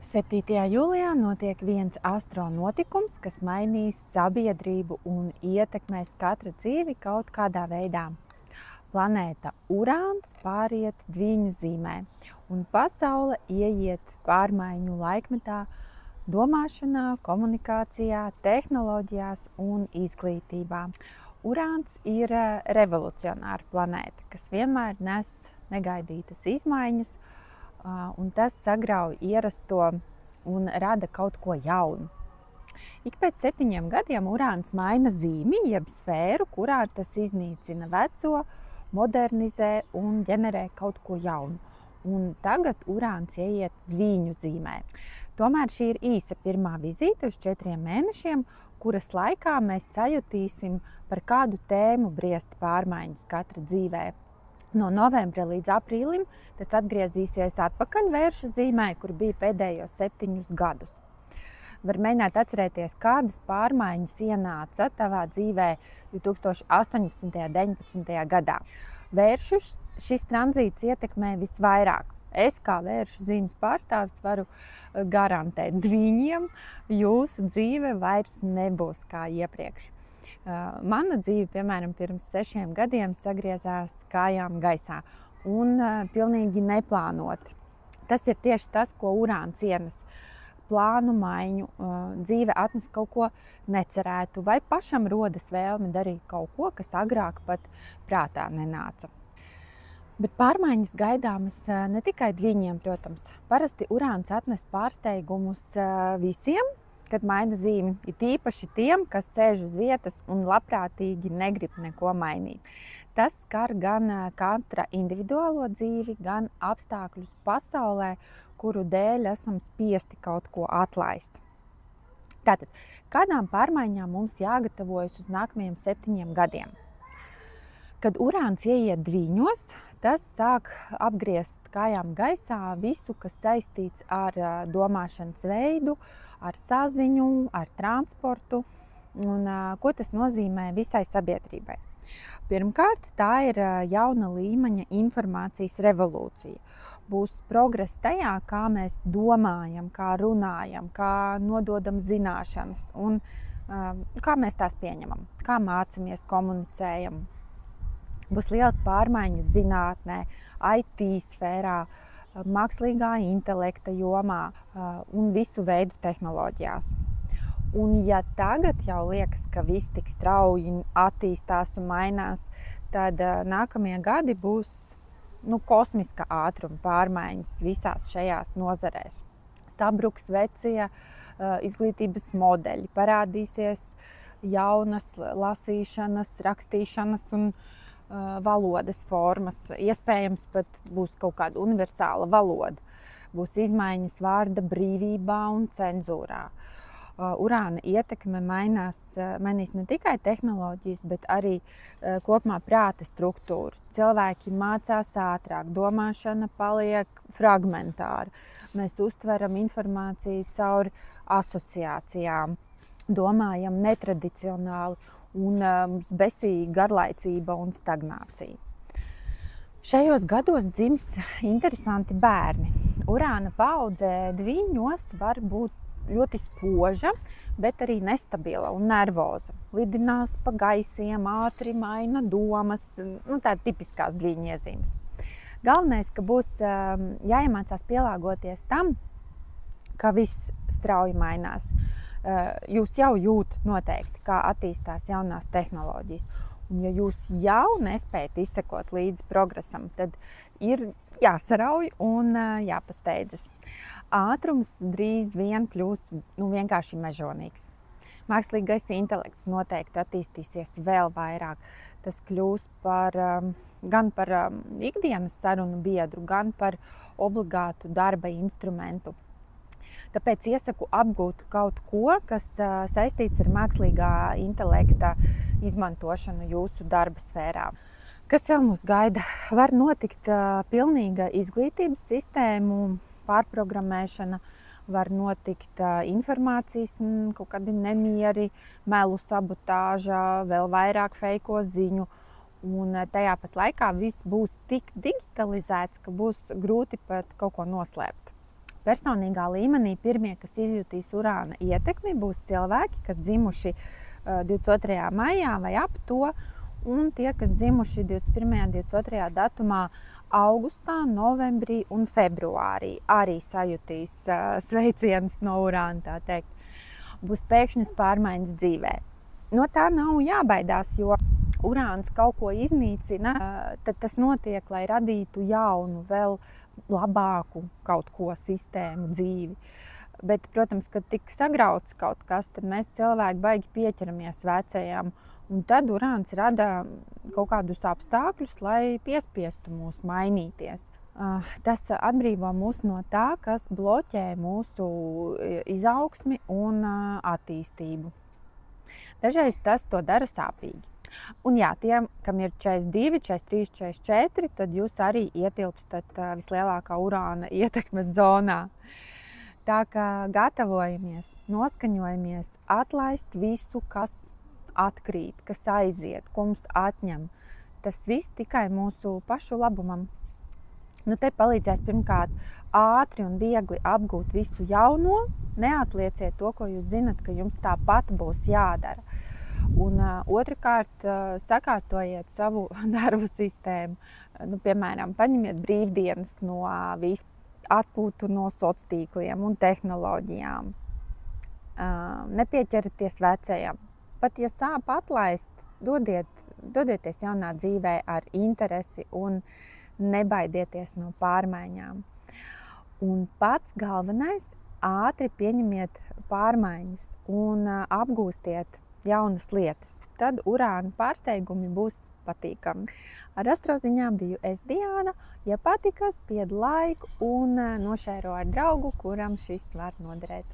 7. jūlijā notiek viens astronotikums, kas mainīs sabiedrību un ietekmēs katra dzīvi kaut kādā veidā. Planēta Urāns pāriet dviņu zīmē, un pasaule ieiet pārmaiņu laikmetā domāšanā, komunikācijā, tehnoloģijās un izglītībā. Urāns ir revolucionāra planēta, kas vienmēr nes negaidītas izmaiņas, un tas sagrauj ierasto un rada kaut ko jaunu. Ik pēc 7 gadiem Urāns maina zīmi, jeb sfēru, kurā tas iznīcina veco, modernizē un ģenerē kaut ko jaunu. Un tagad Urāns ieiet dviņu zīmē. Tomēr šī ir īsa pirmā vizīte uz 4 mēnešiem, kuras laikā mēs sajutīsim, par kādu tēmu briest pārmaiņas katra dzīvē. No novembra līdz aprīlim tas atgriezīsies atpakaļ vērša zīmē, kur bija pēdējos 7 gadus. Var mēģināt atcerēties, kādas pārmaiņas ienāca tavā dzīvē 2018. un 2019. gadā. Vēršus šis tranzīts ietekmē visvairāk. Es kā vēršu zīmes pārstāvis varu garantēt, dviņiem jūsu dzīve vairs nebūs kā iepriekš. Mana dzīve, piemēram, pirms 6 gadiem sagriezās kājām gaisā un pilnīgi neplānoti. Tas ir tieši tas, ko Urāns ienes. Plānu maiņu, dzīve atnes kaut ko necerētu, vai pašam rodas vēlme darīt kaut ko, kas agrāk pat prātā nenāca. Bet pārmaiņas gaidāmas ne tikai dviņiem, protams. Parasti Urāns atnes pārsteigumus visiem, kad maina zīmi, ir tīpaši tiem, kas sēž uz vietas un labprātīgi negrib neko mainīt. Tas skar gan katra individuālo dzīvi, gan apstākļus pasaulē, kuru dēļ esam spiesti kaut ko atlaist. Tātad, kādām pārmaiņām mums jāgatavojas uz nākamajiem 7 gadiem? Kad Urāns ieiet dviņos, tas sāk apgriezt kājām gaisā visu, kas saistīts ar domāšanas veidu, ar saziņu, ar transportu un ko tas nozīmē visai sabiedrībai. Pirmkārt, tā ir jauna līmeņa informācijas revolūcija. Būs progress tajā, kā mēs domājam, kā runājam, kā nododam zināšanas un kā mēs tās pieņemam, kā mācamies, komunicējam. Būs liels pārmaiņas zinātnē, IT sfērā, mākslīgā intelekta jomā un visu veidu tehnoloģijās. Un ja tagad jau liekas, ka viss tik strauji attīstās un mainās, tad nākamie gadi būs kosmiska ātruma pārmaiņas visās šajās nozarēs. Sabruks vecie izglītības modeļi, parādīsies jaunas lasīšanas, rakstīšanas un valodas formas. Iespējams, pat būs kaut kāda universāla valoda. Būs izmaiņas vārda brīvībā un cenzūrā. Urāna ietekme mainīs ne tikai tehnoloģijas, bet arī kopumā prāta struktūru. Cilvēki mācās ātrāk, domāšana paliek fragmentāra. Mēs uztveram informāciju caur asociācijām, domājam netradicionāli un mums besīga garlaicība un stagnācija. Šajos gados dzims interesanti bērni. Urāna paudze dviņos var būt ļoti spoža, bet arī nestabila un nervoza. Lidinās pa gaisiem, ātri maina domas, tā tipiskās dviņu iezīmes. Galvenais, ka būs jāiemācās pielāgoties tam, ka viss strauji mainās. Jūs jau jūtat noteikti, kā attīstās jaunās tehnoloģijas. Un ja jūs jau nespējat izsekot līdzi progresam, tad ir jāsarauj un jāpasteidzas. Ātrums drīz vien kļūs vienkārši mežonīgs. Mākslīgais intelekts noteikti attīstīsies vēl vairāk. Tas kļūs gan par ikdienas sarunu biedru, gan par obligātu darba instrumentu. Tāpēc iesaku apgūt kaut ko, kas saistīts ar mākslīgā intelekta izmantošanu jūsu darba sfērā. Kas vēl mūs gaida? Var notikt pilnīga izglītības sistēmu pārprogrammēšana, var notikt informācijas kaut kādi nemieri, melu sabotāža, vēl vairāk feiko ziņu. Un tajā pat laikā viss būs tik digitalizēts, ka būs grūti pat kaut ko noslēpt. Personīgā līmenī pirmie, kas izjutīs urāna ietekmi, būs cilvēki, kas dzimuši 22. maijā vai ap to, un tie, kas dzimuši 21. un 22. datumā augustā, novembrī un februārī, arī sajutīs sveicienus no urāna, tā teikt. Būs pēkšņas pārmaiņas dzīvē. No tā nav jābaidās, jo urāns kaut ko iznīcina, tad tas notiek, lai radītu jaunu, vēl labāku kaut ko sistēmu, dzīvi. Bet, protams, kad tik sagrauts kaut kas, tad mēs cilvēki baigi pieķeramies vecajām. Un tad urāns rada kaut kādus apstākļus, lai piespiestu mūs mainīties. Tas atbrīvo mūs no tā, kas bloķē mūsu izaugsmi un attīstību. Dažreiz tas to dara sāpīgi. Un jā, tiem, kam ir 42, 43, 44, tad jūs arī ietilpstat vislielākā urāna ietekmes zonā. Tā kā gatavojamies, noskaņojamies atlaist visu, kas atkrīt, kas aiziet, ko mums atņem. Tas viss tikai mūsu pašu labumam. Nu, te palīdzēs pirmkārt ātri un viegli apgūt visu jauno, neatlieciet to, ko jūs zinat, ka jums tāpat būs jādara. Un otrkārt, sakārtojiet savu nervu sistēmu. Nu, piemēram, paņemiet brīvdienas no visu, atpūtu no sociāliem tīkliem un tehnoloģijām. Nepieķerieties vecajam. Pat ja sāp atlaist, dodieties jaunā dzīvē ar interesi un nebaidieties no pārmaiņām. Un pats galvenais, ātri pieņemiet pārmaiņas un apgūstiet jaunas lietas. Tad urāna pārsteigumi būs patīkami. Ar astroziņām biju es, Diāna. Ja patika, spied laiku un nošēro ar draugu, kuram šis var noderēt.